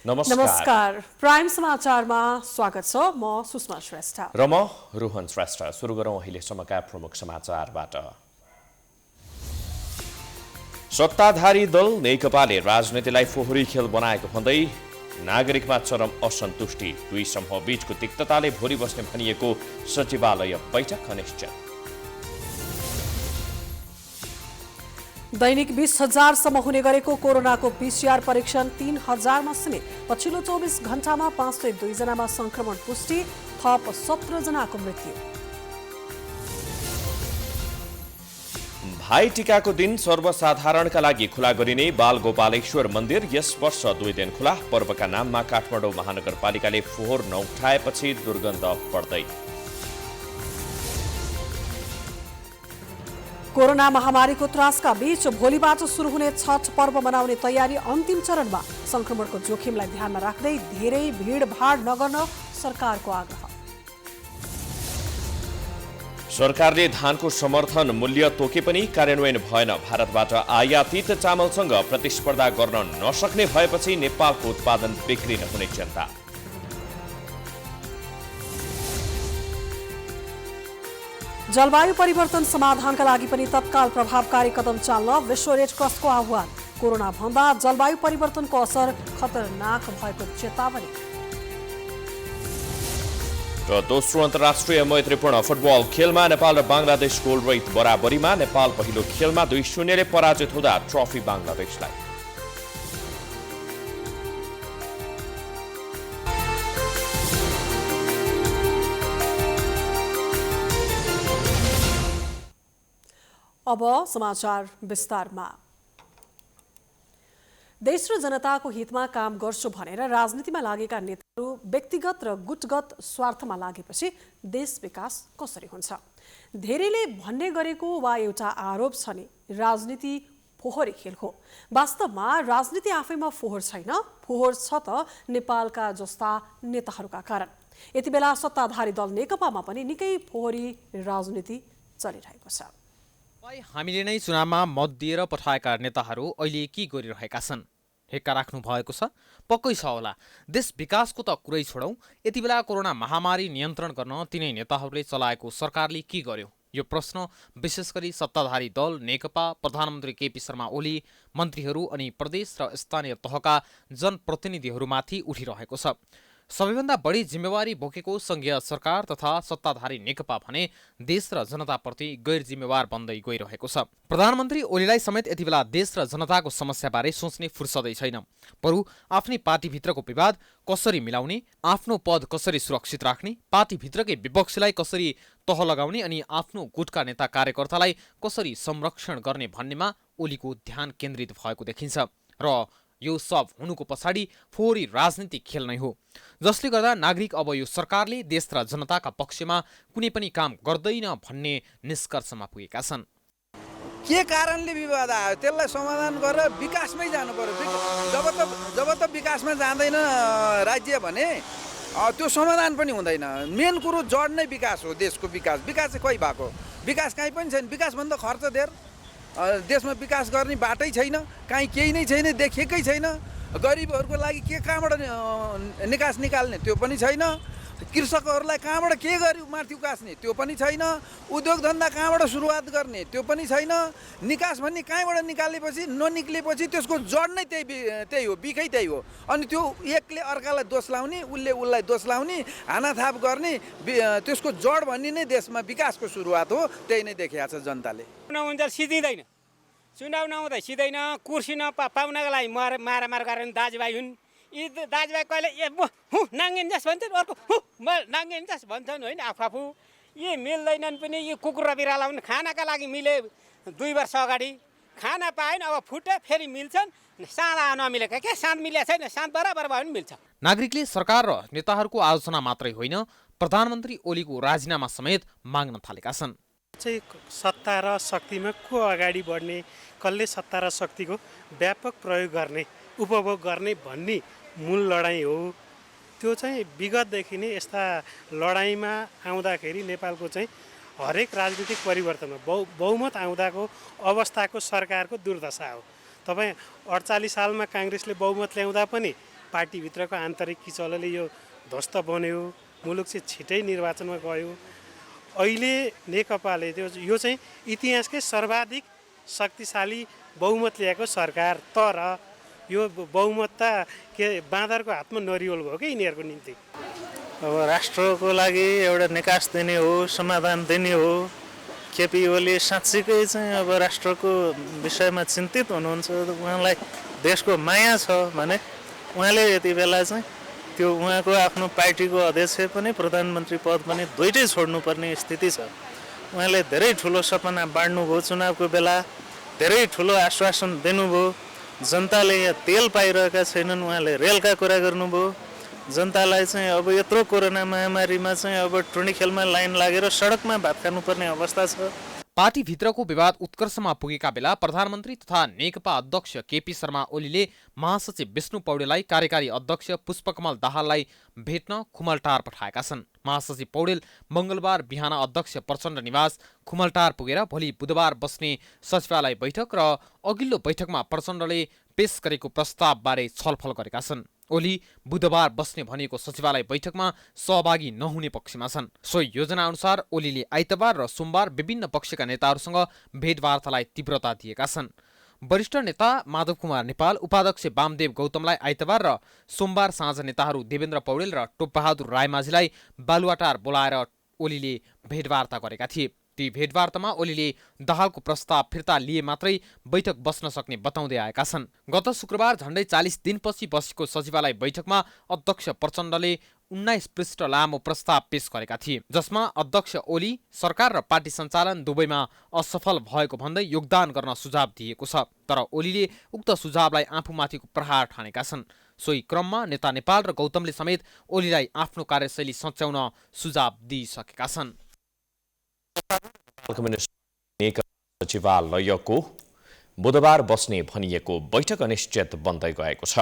नमस्कार प्राइम समाचारमा स्वागत छ। म सुषमा श्रेष्ठ र म रोहन श्रेष्ठ। सुरु गरौँ अहिलेसम्मका प्रमुख समाचारबाट। सत्ताधारी दल नेकपाले राजनीतिलाई फोहोरी खेल बनाएको भन्दै नागरिकमा चरम असन्तुष्टि। दुई समूह बीचको तिक्तताले भोलि बस्ने भनिएको सचिवालय बैठक अनिश्चित। दैनिक 20,000सम्म हुने गरेको कोरोनाको पीसीआर परीक्षण 3,000मा सीमित। पछिल्लो 24 घण्टामा 502 जनामा संक्रमण पुष्टि, थप 17 जनाको मृत्यु। भाइ टीकाको दिन सर्वसाधारणका लागि खुला गरिने बालगोपालेश्वर मन्दिर यस वर्ष 2 दिन खुला। पर्वका नाममा काठमाडौँ महानगरपालिकाले फोहोर नउठाएपछि दुर्गन्ध बढ्दै। कोरोना महामारीको त्रासका बीच भोलिबाट सुरु हुने छठ पर्व मनाउने तयारी अन्तिम चरणमा। संक्रमणको जोखिमलाई ध्यानमा राख्दै धेरै भीडभाड नगर्न सरकारको आग्रह। सरकारले धानको समर्थन मूल्य तोके पनि कार्यान्वयन भएन। भारतबाट आयातित चामलसँग प्रतिस्पर्धा गर्न नसक्ने भएपछि नेपालको उत्पादन बिक्री नहुने चिन्ता। जलवायु परिवर्तन समाधानका लागि पनि तत्काल प्रभावकारी कदम चाल्न विश्व रेड क्रसको आह्वान। कोरोना भन्दा जलवायु परिवर्तनको असर खतरनाक भएको चेतावनी। र दोस्रो अन्तर्राष्ट्रिय मैत्रीपूर्ण फुटबल खेलमा नेपाल र बङ्गलादेश गोलरहित बराबरीमा। नेपाल पहिलो खेलमा 2-0 ले पराजित हुँदा ट्रफी बङ्गलादेशलाई। अब समाचार विस्तारमा। देश र जनताको हितमा काम गर्छु भनेर राजनीतिमा लागेका नेताहरू व्यक्तिगत र गुटगत स्वार्थमा लागेपछि देश विकास कसरी हुन्छ? धेरैले भन्ने गरेको वा एउटा आरोप छ नि राजनीति फोहोरी खेल हो। वास्तवमा राजनीति आफैमा फोहोर छैन, फोहोर छ त नेपालका जस्ता नेताहरूका कारण। यति बेला सत्ताधारी दल नेकपामा पनि निकै फोहोरी राजनीति चलिरहेको छ। हामीले नै चुनावमा मत दिएर पठाएका नेताहरू अहिले के गरिरहेका छन्? हेक्का राख्नु भएको छ? पक्कै छ होला। देश विकासको त कुरै छोडौँ, यति बेला कोरोना महामारी नियन्त्रण गर्न तिनै नेताहरूले चलाएको सरकारले के गर्यो? यो प्रश्न विशेष गरी सत्ताधारी दल नेकपा, प्रधानमन्त्री केपी शर्मा ओली, मन्त्रीहरू अनि प्रदेश र स्थानीय तहका जनप्रतिनिधिहरूमाथि उठिरहेको छ। सबैभन्दा बढी जिम्मेवारी बोकेको संघीय सरकार तथा सत्ताधारी नेकपा भने देश र जनताप्रति गैर जिम्मेवार बन्दै गइरहेको छ। प्रधानमन्त्री ओलीलाई समेत यति बेला देश र जनताको समस्याबारे सोच्ने फुर्सदै छैन। बरु आफ्नै पार्टीभित्रको विवाद कसरी मिलाउने, आफ्नो पद कसरी सुरक्षित राख्ने, पार्टीभित्रकै विपक्षीलाई कसरी तह लगाउने अनि आफ्नो गुटका नेता कार्यकर्तालाई कसरी संरक्षण गर्ने भन्नेमा ओलीको ध्यान केन्द्रित भएको देखिन्छ। र यो सब हुनुको पछाडि फोहोरी राजनीतिक खेल नै हो, जसले गर्दा नागरिक अब यो सरकारले देश र जनताका पक्षमा कुनै पनि काम गर्दैन भन्ने निष्कर्षमा पुगेका छन्। के कारणले विवाद आयो त्यसलाई समाधान गरेर विकासमै जानु पर्यो। जब त विकासमा जाँदैन राज्य भने त्यो समाधान पनि हुँदैन। मेन कुरो जड नै विकास हो। देशको विकास चाहिँ कहीँ भएको विकास कहीँ पनि छैन। विकासभन्दा खर्च धेर। देशमा विकास गर्ने बाटै छैन, कहीँ केही नै छैन, देखेकै छैन। गरिबहरूको लागि के कहाँबाट निकास निकाल्ने त्यो पनि छैन। कृषकहरूलाई कहाँबाट के गरी माथि उकास्ने त्यो पनि छैन। उद्योग धन्दा कहाँबाट सुरुवात गर्ने त्यो पनि छैन। निकास भन्ने कहीँबाट निकालेपछि ननिक्लेपछि त्यसको जड नै त्यही हो, बिखै त्यही हो। अनि त्यो एकले अर्कालाई दोष लाउने, उसले उसलाई दोष लाउने, हानाथाप गर्ने, त्यसको जड भन्ने नै देशमा विकासको सुरुवात हो। त्यही नै देखिएको छ जनताले। सिधिँदैन, चुनाव नहुँदै सिधैन, कुर्सी पाउनको लागि मारामार गरेर दाजुभाइ हुन्। यी दाजुभाइ कहिले नाङ्गिन जास भन्छन्, अर्को नाङ्गिन जास भन्छन् होइन। आफू यी मिल्दैनन् पनि। यी कुकुर र बिराला हुन्। खानाका लागि मिले 2 वर्ष अगाडि खाना पाएन, अब फुटे फेरि मिल्छन्। साँधा नमिलेका के साँध मिलेको छैन, साँध बराबर भयो भने मिल्छ। नागरिकले सरकार र नेताहरूको आलोचना मात्रै होइन, प्रधानमन्त्री ओलीको राजीनामा समेत माग्न थालेका छन्। चाहिँ सत्ता र शक्तिमा को अगाडि बढ्ने, कसले सत्ता र शक्तिको व्यापक प्रयोग गर्ने, उपभोग गर्ने भन्ने मूल लडाइँ हो। त्यो चाहिँ विगतदेखि नै यस्ता लडाइँमा आउँदाखेरि नेपालको चाहिँ हरेक राजनीतिक परिवर्तनमा बहुमत आउँदाको अवस्थाको सरकारको दुर्दशा हो। तपाईँ 48 सालमा काङ्ग्रेसले बहुमत ल्याउँदा पनि पार्टीभित्रको आन्तरिक किचलोले यो ध्वस्त बन्यो, मुलुक चाहिँ छिटै निर्वाचनमा गयो। अहिले नेकपाले यो चाहिँ इतिहासकै सर्वाधिक शक्तिशाली बहुमत ल्याएको सरकार, तर यो बहुमत त के बाँदरको हातमा नरिवल भयो कि यिनीहरूको निम्ति। अब राष्ट्रको लागि एउटा निकास दिने हो, समाधान दिने हो। केपी ओली साँच्चीकै चाहिँ अब राष्ट्रको विषयमा चिन्तित हुनुहुन्छ, उहाँलाई देशको माया छ भने उहाँले यति बेला चाहिँ त्यो उहाँको आफ्नो पार्टीको अध्यक्ष पनि प्रधानमन्त्री पद पनि दुइटै छोड्नुपर्ने स्थिति छ। उहाँले धेरै ठुलो सपना बाँड्नुभयो, चुनावको बेला धेरै ठुलो आश्वासन दिनुभयो। जनताले यहाँ तेल पाइरहेका छैनन्, उहाँले रेलका कुरा गर्नुभयो। जनतालाई चाहिँ अब यत्रो कोरोना महामारीमा चाहिँ अब टुर्नी खेलमा लाइन लागेर सडकमा भात खानुपर्ने अवस्था छ। पार्टीभित्रको विवाद उत्कर्षमा पुगेका बेला प्रधानमन्त्री तथा नेकपा अध्यक्ष केपी शर्मा ओलीले महासचिव विष्णु पौडेललाई कार्यकारी अध्यक्ष पुष्पकमल दाहाललाई भेट्न खुमलटार पठाएका छन्। महासचिव पौडेल मङ्गलबार बिहान अध्यक्ष प्रचण्ड निवास खुमलटार पुगेर भोलि बुधबार बस्ने सचिवालय बैठक र अघिल्लो बैठकमा प्रचण्डले पेश गरेको प्रस्तावबारे छलफल गरेका छन्। ओली बुधबार बस्ने भनेको सचिवालय बैठकमा सहभागी नहुने पक्षमा छन्। सोही योजना अनुसार ओलीले आइतबार र सोमबार विभिन्न पक्षका नेताहरूसँग भेटवार्तालाई तीव्रता दिएका छन्। वरिष्ठ नेता माधव कुमार नेपाल, उपाध्यक्ष वामदेव गौतमलाई आइतबार र सोमबार साँझ नेताहरू देवेन्द्र पौडेल र टोपबहादुर रायमाझीलाई बालुवाटार बोलाएर ओलीले भेटवार्ता गरेका थिए। ती भेटवार्तामा ओलीले दाहालको प्रस्ताव फिर्ता लिए मात्रै बैठक बस्न सक्ने बताउँदै आएका छन्। गत शुक्रबार झण्डै 40 दिनपछि बसेको सचिवालय बैठकमा अध्यक्ष प्रचण्डले 19 पृष्ठ लामो प्रस्ताव पेश गरेका थिए, जसमा अध्यक्ष ओली सरकार र पार्टी सञ्चालन दुवैमा असफल भएको भन्दै योगदान गर्न सुझाव दिएको छ। तर ओलीले उक्त सुझावलाई आफूमाथिको प्रहार ठानेका छन्। सोही क्रममा नेता नेपाल र गौतमले समेत ओलीलाई आफ्नो कार्यशैली सच्याउन सुझाव दिइसकेका छन्। कम्युनिस्ट नेकपा सचिवालयको बुधबार बस्ने भनिएको बैठक अनिश्चित बन्दै गएको छ।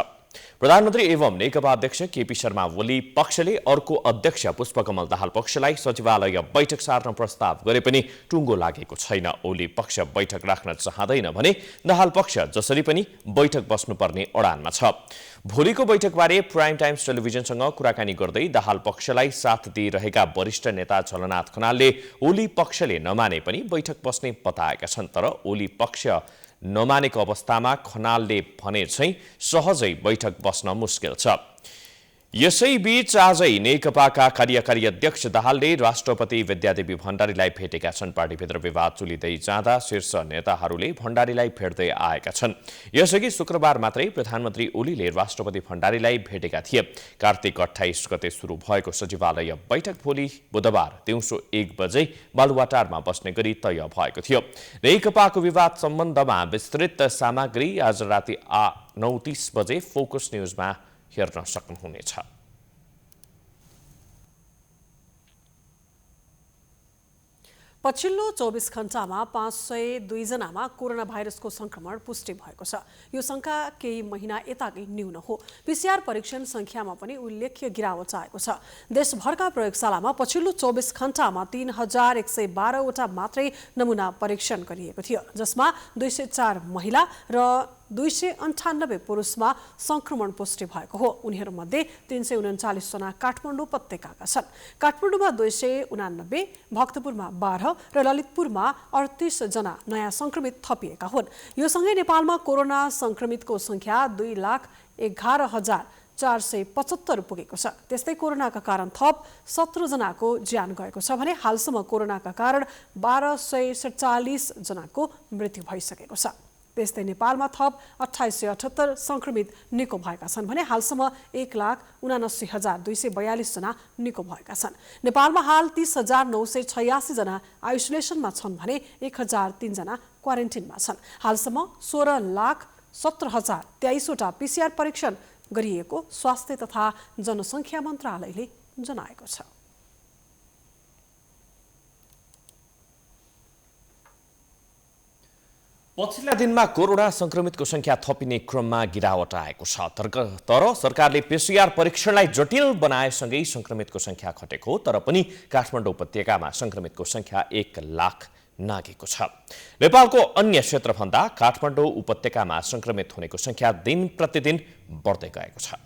प्रधानमन्त्री एवं नेकपा अध्यक्ष केपी शर्मा ओली पक्षले अर्को अध्यक्ष पुष्पकमल दाहाल पक्षलाई सचिवालय बैठक सार्न प्रस्ताव गरे पनि टुङ्गो लागेको छैन। ओली पक्ष बैठक राख्न चाहँदैन भने दाहाल पक्ष जसरी पनि बैठक बस्नुपर्ने अडानमा छ। भोलिको बैठकबारे प्राइम टाइम्स टेलिभिजनसँग कुराकानी गर्दै दाहाल पक्षलाई साथ दिइरहेका वरिष्ठ नेता झलनाथ खनालले ओली पक्षले नमाने पनि बैठक बस्ने बताएका छन्। तर ओली पक्ष नमानेको अवस्थामा खनालले भने चाहिँ सहजै बैठक बस्न मुस्किल छ। यसैबीच आजै नेकपाका कार्यकारी अध्यक्ष दाहालले राष्ट्रपति विद्यादेवी भण्डारीलाई भेटेका छन्। पार्टीभित्र विवाद चुलिँदै जाँदा शीर्ष नेताहरूले भण्डारीलाई भेट्दै आएका छन्। यसअघि शुक्रबार मात्रै प्रधानमन्त्री ओलीले राष्ट्रपति भण्डारीलाई भेटेका थिए। कार्तिक 28 गते सुरु भएको सचिवालय बैठक भोलि बुधबार दिउँसो 1 बजे बालुवाटारमा बस्ने गरी तय भएको थियो। नेकपाको विवाद सम्बन्धमा विस्तृत सामग्री आज राति 9:30 बजे फोकस न्युजमा हेर्न सक्नुहुनेछ। पछिल्लो 24 घण्टामा 502 जनामा कोरोना भाइरसको संक्रमण पुष्टि भएको छ। यो संख्या केही महिना यताकै न्यून हो। पीसीआर परीक्षण संख्यामा पनि उल्लेख्य गिरावट आएको छ। देशभरका प्रयोगशालामा पछिल्लो 24 घण्टामा 3112 वटा मात्रै नमुना परीक्षण गरिएको थियो, जसमा 204 महिला र 298 पुरुषमा संक्रमण पुष्टि भएको हो। उनीहरूमध्ये 339 जना काठमाडौँ उपत्यकाका छन्। काठमाडौँमा 289, भक्तपुरमा 12 र ललितपुरमा 38 जना नयाँ संक्रमित थपिएका हुन्। यो सँगै नेपालमा कोरोना संक्रमितको संख्या 2,11,475 पुगेको छ। त्यस्तै कोरोनाका कारण थप 17 जनाको ज्यान गएको छ भने हालसम्म कोरोनाका कारण 1247 जनाको मृत्यु भइसकेको छ। त्यस्तै नेपालमा थप 2878 संक्रमित निको भएका छन् भने हालसम्म 1,79,242 जना निको भएका छन्। नेपालमा हाल 30,986 जना आइसोलेसनमा छन् भने 1,003 जना क्वारेन्टिनमा छन्। हालसम्म 16,17,023 वटा पीसीआर परीक्षण गरिएको स्वास्थ्य तथा जनसङ्ख्या मन्त्रालयले जनाएको छ। पछिल्ला दिनमा कोरोना संक्रमितको संख्या थपिने क्रममा गिरावट आएको छ। तर सरकारले पीसीआर परीक्षणलाई जटिल बनाएसँगै संक्रमितको संख्या घटेको हो। तर पनि काठमाडौँ उपत्यकामा संक्रमितको संख्या 1 लाख नागेको छ। नेपालको अन्य क्षेत्रभन्दा काठमाडौँ उपत्यकामा संक्रमित हुनेको संख्या दिन प्रतिदिन बढ्दै गएको छ।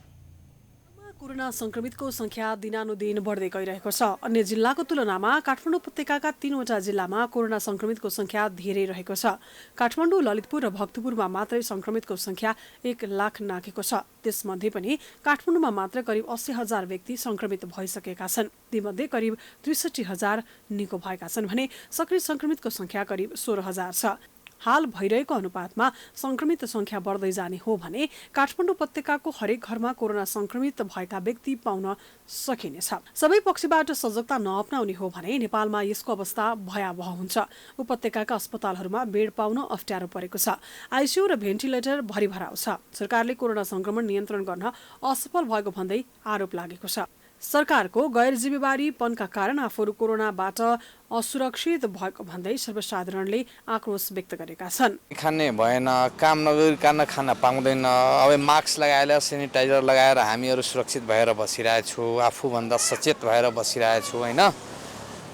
कोरोना संक्रमितको संख्या दिनानुदिन बढ्दै गइरहेको छ। अन्य जिल्लाको तुलनामा काठमाडौँ उपत्यकाका 3वटा जिल्लामा कोरोना संक्रमितको संख्या धेरै रहेको छ। काठमाडौँ, ललितपुर र भक्तपुरमा मात्रै संक्रमितको संख्या 1 लाख नाघेको छ। त्यसमध्ये पनि काठमाडौँमा मात्र करिब 80,000 व्यक्ति संक्रमित भइसकेका छन्। तीमध्ये करिब 63,000 निको भएका छन् भने सक्रिय संक्रमितको संख्या करिब 16,000 छ। हाल भइरहेको अनुपातमा संक्रमित संख्या बढ्दै जाने हो भने काठमाडौँ उपत्यकाको हरेक घरमा कोरोना संक्रमित भएका व्यक्ति पाउन सकिनेछ। सबै पक्षबाट सजगता नअपनाउने हो भने नेपालमा यसको अवस्था भयावह हुन्छ। उपत्यकाका अस्पतालहरूमा बेड पाउन अप्ठ्यारो परेको छ। आइसियु र भेन्टिलेटर भरिभराउ छ। सरकारले कोरोना संक्रमण नियन्त्रण गर्न असफल भएको भन्दै आरोप लागेको छ। सरकारको गैर जिम्मेवारीपनका कारण आफूहरू कोरोनाबाट असुरक्षित भएको भन्दै सर्वसाधारणले आक्रोश व्यक्त गरेका छन्। खाने भएन, काम नगरिकन खान पाउँदैन। अब मास्क लगाएर सेनिटाइजर लगाएर हामीहरू सुरक्षित भएर बसिरहेछु, आफूभन्दा सचेत भएर बसिरहेछु हैन।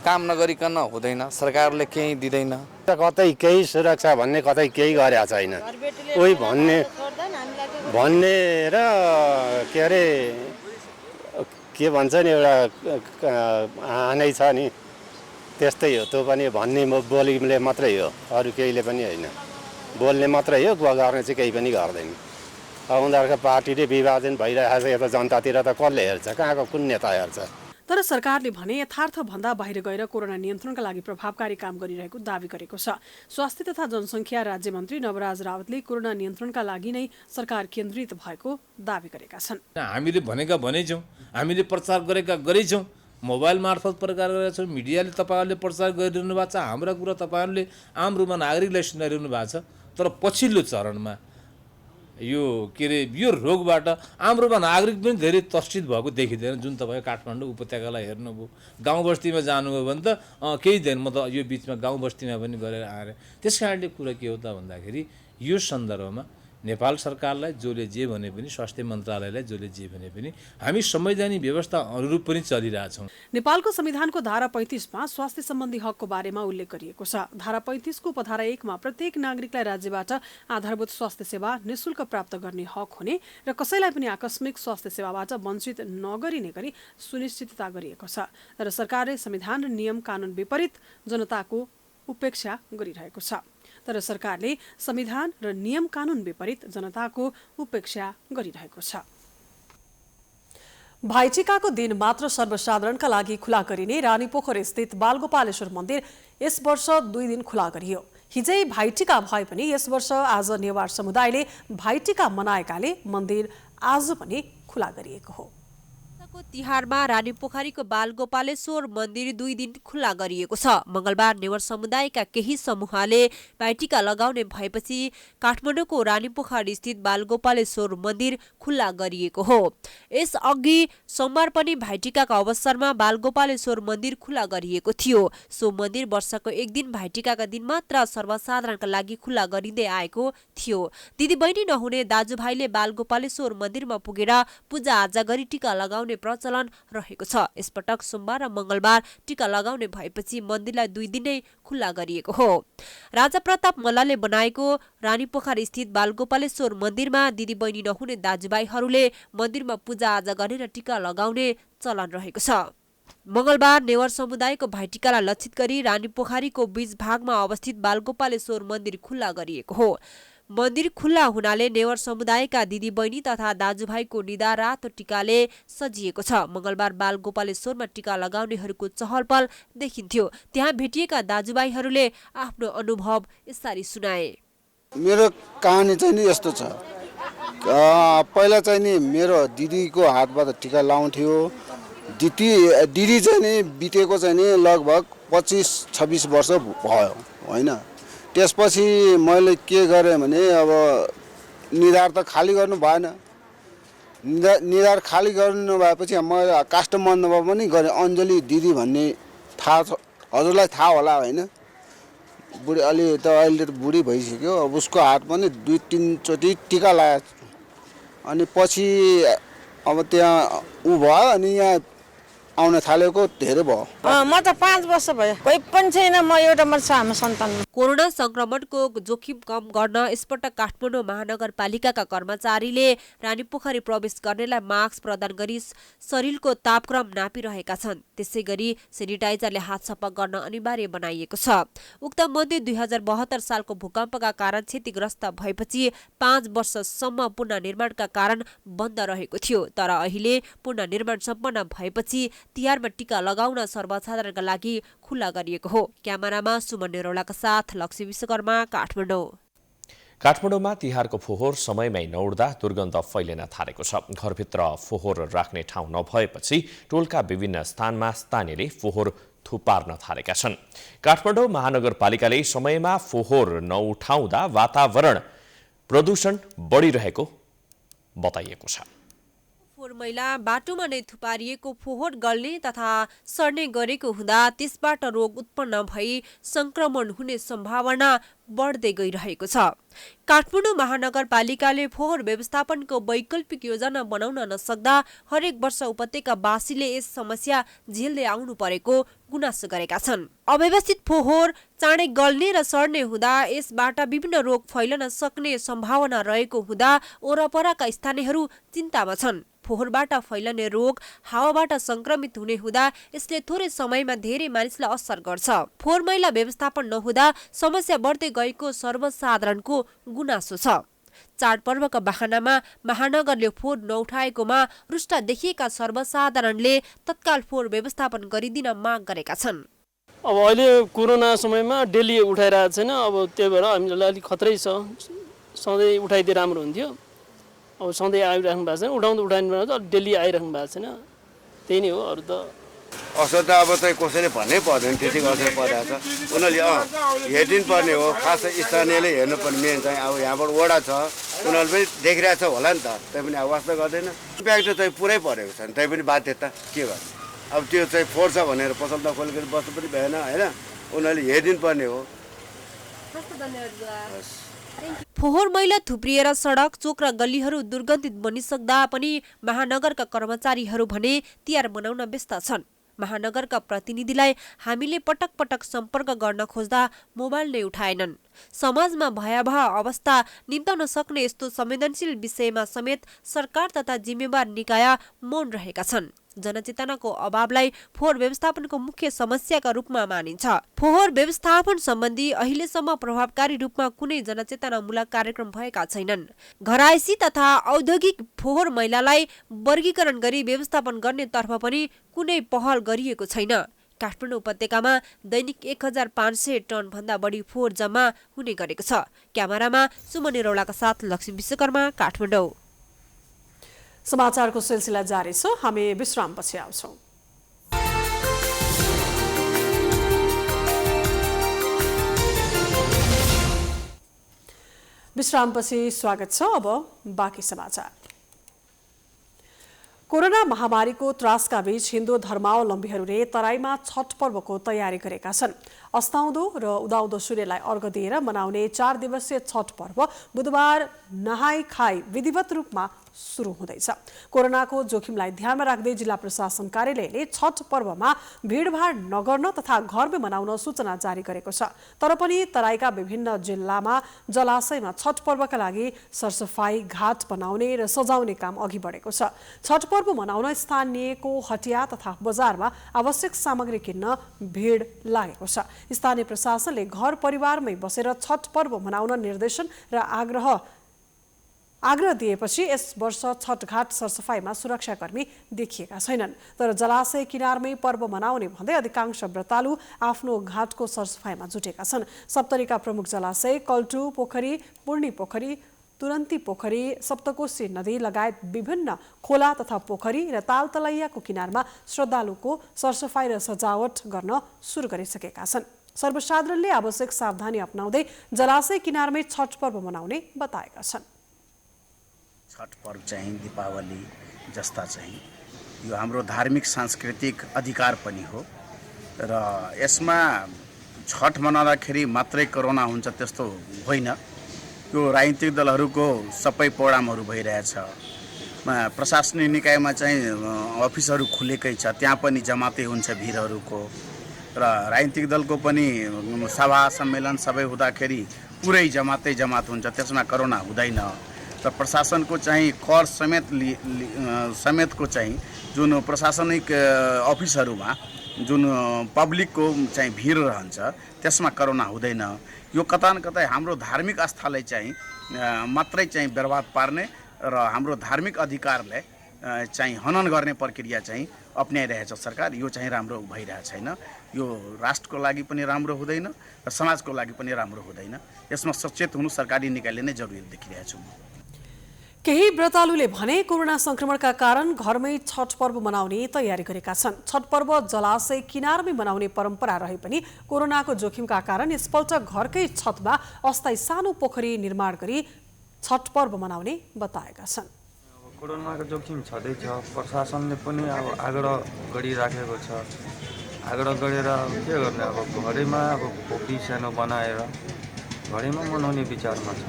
काम नगरिकन हुँदैन, सरकारले केही दिँदैन। कतै केही सुरक्षा भन्ने कतै केही गरेको छैन। उही भन्ने र के अरे के भन्छ नि एउटा आनै छ नि त्यस्तै हो। त्यो पनि भन्ने बोलीले मात्रै हो, अरू केहीले पनि होइन। बोल्ने मात्रै हो, गर्ने चाहिँ केही पनि गर्दैन। अब उनीहरूको पार्टीले विभाजन भइरहेको छ, यता जनतातिर त कसले हेर्छ, कहाँको कुन नेता हेर्छ। तर सरकारले भने यथार्थभन्दा बाहिर गएर कोरोना नियन्त्रणका लागि प्रभावकारी काम गरिरहेको दावी गरेको छ। स्वास्थ्य तथा जनसङ्ख्या राज्यमन्त्री नवराज रावतले कोरोना नियन्त्रणका लागि नै सरकार केन्द्रित भएको दावी गरेका छन्। हामीले भनेका भनेछौँ, हामीले प्रचार गरेका गरेछौँ, मोबाइल मार्फत प्रचार गरेका छौँ, मिडियाले तपाईँहरूले प्रचार गरिरहनु भएको छ, हाम्रा कुरा तपाईँहरूले आम रूपमा नागरिकलाई सुनाइरहनु भएको छ। तर पछिल्लो चरणमा यो के अरे यो रोगबाट आम रूपमा नागरिक पनि धेरै त्रसित भएको देखिँदैन। जुन तपाईँ काठमाडौँ उपत्यकालाई हेर्नुभयो, गाउँ बस्तीमा जानुभयो भने त केही दिन म त यो बिचमा गाउँ बस्तीमा पनि गरेर आएर। त्यस कारणले कुरा के हो त भन्दाखेरि यो सन्दर्भमा नेपाल सरकारलाई जसले जे भने पनि, स्वास्थ्य मन्त्रालयलाई जसले जे भने पनि हामी संवैधानिक व्यवस्था अनुरूप पनि चलिरहेछौँ। नेपालको संविधानको धारा 35मा स्वास्थ्य सम्बन्धी हकको बारेमा उल्लेख गरिएको छ। धारा 35को उपधारा 1मा प्रत्येक नागरिकलाई राज्यबाट आधारभूत स्वास्थ्य सेवा निःशुल्क प्राप्त गर्ने हक हुने र कसैलाई पनि आकस्मिक स्वास्थ्य सेवाबाट वञ्चित नगरिने गरी सुनिश्चितता गरिएको छ। तर सरकारले संविधान र नियम कानुन विपरीत जनताको उपेक्षा गरिरहेको छ। तर सरकारले संविधान र नियम कानुन विपरीत जनताको उपेक्षा गरिरहेको छ। भाइटिकाको दिन मात्र सर्वसाधारणका लागि खुला गरिने रानीपोखरी स्थित बालगोपालेश्वर मन्दिर यस वर्ष 2 दिन खुला गरियो। हिजै भाइटिका भए पनि यस वर्ष आज नेवार समुदायले भाइटिका मनाएकाले मन्दिर आज पनि खुला गरिएको हो। तिहारमा रानीपोखरीको बालगोपालेश्वर मन्दिर 2 दिन खुला गरिएको छ। मंगलबार नेवार समुदायका केही समूहले भाइटिका लगाउने भएपछि काठमाडौँको रानीपोखरी स्थित बालगोपालेश्वर मन्दिर खुला गरिएको हो। यस अघि सोमबार पनि भाइटिकाका अवसरमा बालगोपालेश्वर मन्दिर खुला गरिएको थियो। सो मन्दिर वर्षको 1 दिन भाइटिकाका दिन मात्र सर्वसाधारणका लागि खुला गरिँदै आएको थियो। दिदीबहिनी नहुने दाजुभाइले बालगोपालेश्वर मन्दिरमा पुगेर पूजाआजा गरी टीका लगाउने प्रचलन रहेको छ। यसपटक सोमबार र मंगलबार टीका लगाउने भएपछि मन्दिरलाई 2 दिन नै खुला गरिएको हो। राजा प्रताप मल्लले बनाएको रानीपोखरी स्थित बालगोपालेश्वर मन्दिरमा दिदीबहिनी नहुने दाजुभाइहरूले मन्दिरमा पूजाआजा गरेर टीका लगाउने चलन रहेको छ। मंगलबार नेवार समुदायको भाइटिकालाई लक्षित गरी रानीपोखरीको बीच भागमा अवस्थित बालगोपालेश्वर मन्दिर खुला गरिएको हो। मन्दिर खुल्ला हुनाले नेवार समुदायका दिदीबहिनी तथा दाजुभाइको निधा रातो टीकाले सजिएको छ। मंगलबार बालगोपालेश्वरमा टीका लगाउनेहरूको चहलपहल देखिन्थ्यो। त्यहाँ भेटिएका दाजुभाइहरूले आफ्नो अनुभव यसरी सुनाए। मेरो कहानी चाहिँ नि यस्तो छ। पहिला चाहिँ नि मेरो दिदीको हातबाट टीका लाउँथ्यो। दिदी चाहिँ नि बितेको चाहिँ नि लगभग 25-26 वर्ष भयो होइन। त्यसपछि मैले के गरेँ भने अब निधार त खाली गर्नु भएन। निधार खाली गर्नु भएपछि मैले काष्ठमण्डपमा पनि गरेँ। अञ्जली दिदी भन्ने थाहा छ हजुरलाई, थाहा होला होइन। बुढी अहिले त बुढी भइसक्यो। अब उसको हात पनि 2-3 चोटि टीका लगाएको। अनि पछि अब त्यहाँ ऊ भयो। अनि यहाँ आउन थालेको धेरै भयो। म त 5 वर्ष भयो, कोही पनि छैन, म एउटा मात्र हाम्रो सन्तान। कोरोना संक्रमणको जोखिम कम गर्न यसपटक काठमाडौँ महानगरपालिकाका कर्मचारीले रानीपोखरी प्रवेश गर्नेलाई मास्क प्रदान गरी शरीरको तापक्रम नापिरहेका छन्। त्यसै गरी सेनिटाइजरले हात सफा गर्न अनिवार्य बनाइएको छ। उक्त मन्दिर 2072 सालको भूकम्पका कारण क्षतिग्रस्त भएपछि 5 वर्षसम्म पुनर्निर्माणका कारण बन्द रहेको थियो। तर अहिले पुनर्निर्माण सम्पन्न भएपछि तिहारमा टीका लगाउन सर्वसाधारणका लागि खुला गरिएको हो। क्यामेरामा सुमन नेरौलाका साथ लक्ष्मी विश्वकर्मा, काठमाडौँ। काठमाडौँमा तिहारको फोहोर समयमै नउड्दा दुर्गन्ध फैलिन थालेको छ। घरभित्र फोहोर राख्ने ठाउँ नभएपछि टोलका विभिन्न स्थानमा स्थानीयले फोहोर थुपार्न थालेका छन्। काठमाडौँ महानगरपालिकाले समयमा फोहोर नउठाउँदा वातावरण प्रदूषण बढिरहेको बताइएको छ। फोहोर मैला बाटोमा नै थुपारिएको फोहोर गल्ने तथा सर्ने गरेको हुँदा त्यसबाट रोग उत्पन्न भई संक्रमण हुने सम्भावना बढ्दै गइरहेको छ। काठमाडौँ महानगरपालिकाले फोहोर व्यवस्थापनको वैकल्पिक योजना बनाउन नसक्दा हरेक वर्ष उपत्यकावासीले यस समस्या झेल्दै आउनु परेको गुनासो गरेका छन्। अव्यवस्थित फोहोर चाँडै गल्ने र सर्ने हुँदा यसबाट विभिन्न रोग फैलन सक्ने सम्भावना रहेको हुँदा वरपरका स्थानीयहरू चिन्तामा छन्। फोहोरबाट फैलने रोग हावाबाट संक्रमित हुने हुँदा यसले थोरै समयमा धेरै मानिसलाई असर गर्छ। फोहोर मैला व्यवस्थापन नहुँदा समस्या बढ्दै गएको सर्वसाधारणको गुनासो छ। चाडपर्वका बहानामा महानगरले फोहोर नउठाएकोमा रुष्ट देखिएका सर्वसाधारणले तत्काल फोहोर व्यवस्थापन गरिदिन माग गरेका छन्। अब अहिले कोरोना समयमा डेली उठाइरहेको छैन, अब त्यही भएर हामीलाई अलिक खतरै छ। सधैँ उठाइदिए राम्रो हुन्थ्यो। अब सधैँ आइराख्नु भएको छैन, उठाउनु डेली आइराख्नु भएको छैन। त्यही नै हो, अरू त असर त अब चाहिँ कसैले भन्नै पर्दैन, त्यतिको असर परिरहेको छ। उनीहरूले हेरिदिनु पर्ने हो, खास स्थानीयले हेर्नुपर्ने। मेन चाहिँ अब यहाँबाट वडा छ, उनीहरूले पनि देखिरहेको छ होला नि त, त्यही पनि अब वास्ता गर्दैन। इम्प्याक्ट चाहिँ पुरै परेको छ नि, त्यही पनि बाध्यता के गर्ने। अब त्यो चाहिँ फोहोर छ भनेर पसल नखोलेर बस्नु पनि भएन होइन, उनीहरूले हेरिदिनु पर्ने हो। फोहोर मैला थुप्रिएर सडक, चोक र गल्लीहरू दुर्गन्धित बनिसक्दा पनि महानगरका कर्मचारीहरू भने तिहार मनाउन व्यस्त छन्। महानगरका प्रतिनिधिलाई हामीले पटक पटक सम्पर्क गर्न खोज्दा मोबाइल नै उठाएनन्। समाजमा भयावह अवस्था निम्ताउन सक्ने यस्तो संवेदनशील विषयमा समेत सरकार तथा जिम्मेवार निकाय मौन रहेका छन्। जनचेतनाको अभावलाई फोहोर व्यवस्थापनको मुख्य समस्याका रूपमा मानिन्छ। फोहोर व्यवस्थापन सम्बन्धी अहिलेसम्म प्रभावकारी रूपमा कुनै जनचेतनामूलक कार्यक्रम भएका छैनन्। घरायसी तथा औद्योगिक फोहोर मैलालाई वर्गीकरण गरी व्यवस्थापन गर्ने तर्फ पनि कुनै पहल गरिएको छैन। काठमाडौँ उपत्यकामा दैनिक 1500 टन भन्दा बढी फोहोर जम्मा हुने गरेको छ। क्यामेरामा सुमन नेरौलाका साथ लक्ष्मी विश्वकर्मा, काठमाडौँ। समाचारको सिलसिला जारी छ, हामी विश्रामपछि आउँछौँ। विश्रामपछि स्वागत छ। अब बाँकी समाचार। कोरोना महामारीको त्रासका बीच हिन्दू धर्मावलम्बीहरूले तराईमा छठ पर्वको तयारी गरेका छन्। अस्ताउँदो र उदाउँदो सूर्यलाई अर्घ दिएर मनाउने 4 दिवसीय छठ पर्व बुधबार नहाई खाई विधिवत रूपमा सुरु हुँदैछ। कोरोनाको जोखिमलाई ध्यानमा राख्दै जिल्ला प्रशासन कार्यालयले छठ पर्वमा भिडभाड नगर्न तथा घरमै मनाउन सूचना जारी गरेको छ। तर पनि तराईका विभिन्न जिल्लामा जलाशयमा छठ पर्वका लागि सरसफाई, घाट बनाउने र सजाउने काम अघि बढेको छ। छठ पर्व मनाउन स्थानीयको हटिया तथा बजारमा आवश्यक सामग्री किन्न भिड लागेको छ। स्थानीय प्रशासनले घर परिवारमै बसेर छठ पर्व मनाउन निर्देशन र आग्रह दिएपछि यस वर्ष छठघाट सरसफाईमा सुरक्षाकर्मी देखिएका छैनन्। तर जलाशय किनारमै पर्व मनाउने भन्दै अधिकांश व्रतालु आफ्नो घाटको सरसफाईमा जुटेका छन्। सप्तरीका प्रमुख जलाशय कल्टु पोखरी, पूर्णी पोखरी, तुरन्ती पोखरी, सप्तकोशी नदी लगायत विभिन्न खोला तथा पोखरी र तालतलैयाको किनारमा श्रद्धालुको सरसफाई र सजावट गर्न सुरु गरिसकेका छन्। सर्वसाधारणले आवश्यक सावधानी अपनाउँदै जलाशय किनारमै छठ पर्व मनाउने बताएका छन्। छठ पर्व चाहिँ दीपावली जस्ता चाहिँ यो हाम्रो धार्मिक सांस्कृतिक अधिकार पनि हो र यसमा छठ मनाउँदाखेरि मात्रै कोरोना हुन्छ त्यस्तो होइन। यो राजनीतिक दलहरूको सबै प्रोग्रामहरू भइरहेछ। प्रशासनिक निकायमा चाहिँ अफिसहरू खुलेकै छ, त्यहाँ पनि जमाते हुन्छ भिडहरूको। र राजनीतिक दलको पनि सभा सम्मेलन सबै हुँदाखेरि पुरै जमात हुन्छ, त्यसमा कोरोना हुँदैन। र प्रशासनको चाहिँ कर समेतको चाहिँ जुन प्रशासनिक अफिसहरूमा जुन पब्लिकको चाहिँ भिड रहन्छ त्यसमा कोरोना हुँदैन। यो कता न कतै हाम्रो धार्मिक आस्थालाई चाहिँ मात्रै चाहिँ बर्बाद पार्ने र हाम्रो धार्मिक अधिकारलाई चाहिँ हनन गर्ने प्रक्रिया चाहिँ अप्नाइरहेछ सरकार। यो चाहिँ राम्रो भइरहेको छैन। यो राष्ट्रको लागि पनि राम्रो हुँदैन र समाजको लागि पनि राम्रो हुँदैन। यसमा सचेत हुनु सरकारी निकायले नै जरुरी देखिरहेको छु। केही व्रतालुले भने कोरोना संक्रमणका कारण घरमै छठ पर्व मनाउने तयारी गरेका छन्। छठ पर्व जलाशय किनारमै मनाउने परम्परा रहे पनि कोरोनाको जोखिमका कारण यसपल्ट घरकै छतमा अस्थायी सानो पोखरी निर्माण गरी छठ पर्व मनाउने बताएका छन्। कोरोनाको जोखिम छँदैछ, प्रशासनले पनि अब आग्रह गरिराखेको छ। आग्रह गरेर के गर्ने, अब घरैमा अब पोखरी सानो बनाएर घरैमा मनाउने विचारमा छ।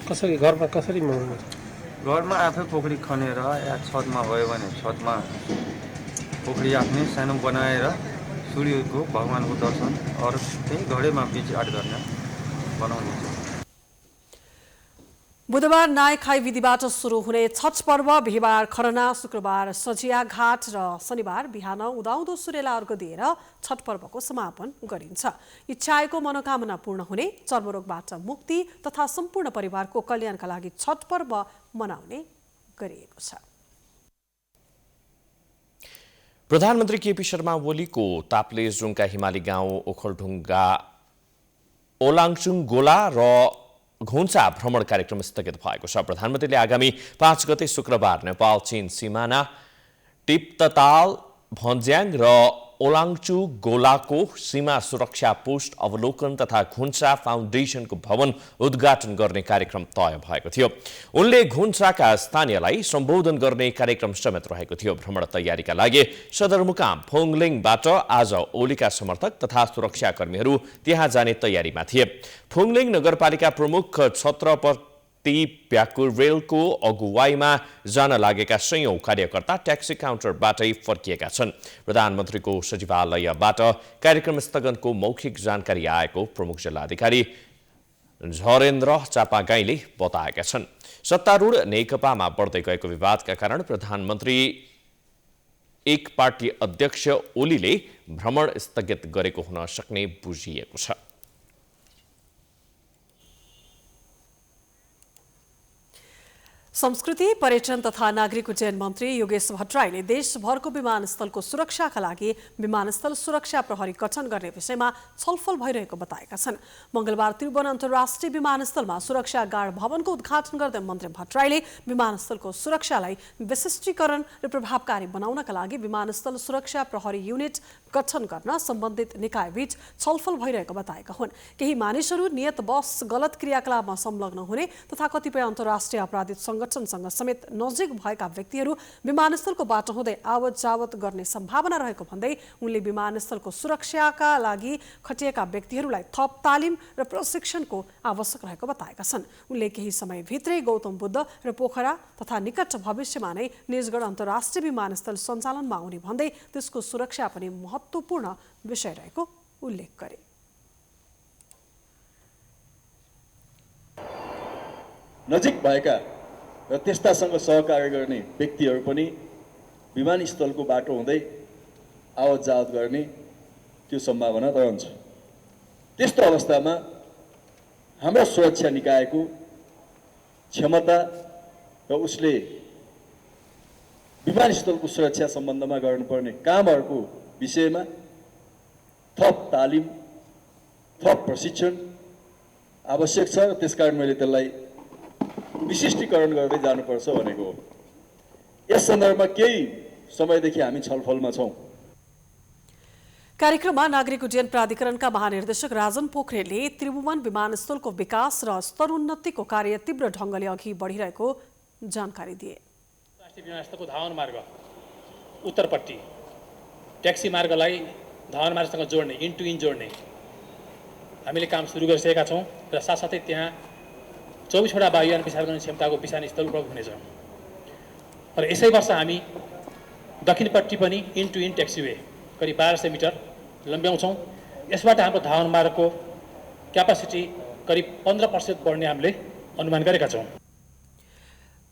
कसरी घरमा कसरी मनाउने? घरमा आफै पोखरी खनेर या छतमा भयो भने छतमा पोखरी आफ्नै सानो बनाएर सूर्यको भगवानको दर्शन अरू त्यही घरैमा विचार गर्ने बनाउने छ। बुधबार न्याय खाई विधिबाट सुरु हुने छठ पर्व बिहिबार खरना, शुक्रबार सजिया घाट र शनिबार बिहान उदाउँदो सूर्यलाई अर्घ दिएर छठ पर्वको समापन गरिन्छ। इच्छाएको मनोकामना पूर्ण हुने, चर्मरोगबाट मुक्ति तथा सम्पूर्ण परिवारको कल्याणका लागि छठ पर्व मनाउने गरिएको छ। प्रधानमन्त्री केपी शर्मा ओलीको ताप्लेजुङका हिमाली गाउँ ओखलढुङ्गा ओलाङचुङ गोला र घुन्चा भ्रमण कार्यक्रम स्थगित भएको छ। प्रधानमन्त्रीले आगामी 5 गते शुक्रबार नेपाल चीन सिमाना टिप्तताल भन्ज्याङ र ओलाङचु गोलाको सीमा सुरक्षा पोस्ट अवलोकन तथा घुन्चा फाउन्डेसनको भवन उद्घाटन गर्ने कार्यक्रम तय भएको थियो। उनले घुन्चाका स्थानीयलाई सम्बोधन गर्ने कार्यक्रम समेत रहेको थियो। भ्रमण तयारीका लागि सदरमुकाम फोङलिङबाट आज ओलीका समर्थक तथा सुरक्षाकर्मीहरू त्यहाँ जाने तयारीमा थिए। फोङलिङ नगरपालिका प्रमुख छत्रपति प्याकुरेलको अगुवाईमा जान लागेका संयौं कार्यकर्ता ट्याक्सी काउन्टरबाटै फर्किएका छन्। प्रधानमन्त्रीको सचिवालयबाट कार्यक्रम स्थगनको मौखिक जानकारी आएको प्रमुख जिल्लाधिकारी झरेन्द्र चापागाईले बताएका छन्। सत्तारूढ नेकपामा बढ्दै गएको विवादका कारण प्रधानमन्त्री एक पार्टी अध्यक्ष ओलीले भ्रमण स्थगित गरेको हुन सक्ने बुझिएको छ। संस्कृति, पर्यटन तथा नागरिक उड्डयन मन्त्री योगेश भट्टराईले देशभरको विमानस्थलको सुरक्षाका लागि विमानस्थल सुरक्षा प्रहरी गठन गर्ने विषयमा छलफल भइरहेको बताएका छन्। मंगलबार त्रिभुवन अन्तर्राष्ट्रिय विमानस्थलमा सुरक्षा गार्ड भवनको उद्घाटन गर्दै मन्त्री भट्टराईले विमानस्थलको सुरक्षालाई विशिष्टीकरण र प्रभावकारी बनाउनका लागि विमानस्थल सुरक्षा प्रहरी युनिट गठन गर्न सम्बन्धित निकायबीच छलफल भइरहेको बताएका हुन्। केही मानिसहरू नियतवश गलत क्रियाकलापमा संलग्न हुने तथा कतिपय अन्तर्राष्ट्रिय आपराधिक संगठनसँग समेत नजिक भएका व्यक्तिहरू विमानस्थलको बाटो हुँदै आवत जावत गर्ने सम्भावना रहेको भन्दै उनले विमानस्थलको सुरक्षाका लागि खटिएका व्यक्तिहरूलाई थप तालिम र प्रशिक्षणको आवश्यक रहेको बताएका छन्। उनले केही समयभित्रै गौतम बुद्ध र पोखरा तथा निकट भविष्यमा नै निजगढ अन्तर्राष्ट्रिय विमानस्थल सञ्चालनमा आउने भन्दै त्यसको सुरक्षा पनि महत्त्वपूर्ण विषय रहेको उल्लेख गरे। नजिक भएका र त्यस्तासँग सहकार्य गर्ने व्यक्तिहरू पनि विमानस्थलको बाटो हुँदै आवत जावत गर्ने त्यो सम्भावना रहन्छ। त्यस्तो अवस्थामा हाम्रो सुरक्षा निकायको क्षमता र उसले विमानस्थलको सुरक्षा सम्बन्धमा गर्नुपर्ने कामहरूको विषयमा थप तालिम, थप प्रशिक्षण आवश्यक छ र त्यसकारण मैले त्यसलाई विशिष्टीकरण गर्दै जानुपर्छ भनेको हो। यस सन्दर्भमा केही समयदेखि हामी छलफलमा छौँ। कार्यक्रममा नागरिक उड्डयन प्राधिकरणका महानिर्देशक राजन पोखरेलले त्रिभुवन विमानस्थलको विकास र स्तरोन्नतिको कार्य तीव्र ढङ्गले अघि बढिरहेको जानकारी दिए। राष्ट्रिय विमानस्थलको धावन मार्ग उत्तरपट्टि ट्याक्सी मार्गलाई धावन मार्गसँग जोड्ने, इन टु इन जोड्ने हामीले काम सुरु गरिसकेका छौँ र साथसाथै त्यहाँ 24वटा वायुयान विचार गर्ने क्षमताको विमानस्थल उपलब्ध हुनेछ। र यसै वर्ष हामी दक्षिणपट्टि पनि इन टु इन ट्याक्सीवे करिब 1200 मिटर लम्ब्याउँछौँ। यसबाट हाम्रो धावन मार्गको क्यापासिटी करिब 15% बढ्ने हामीले अनुमान गरेका छौँ।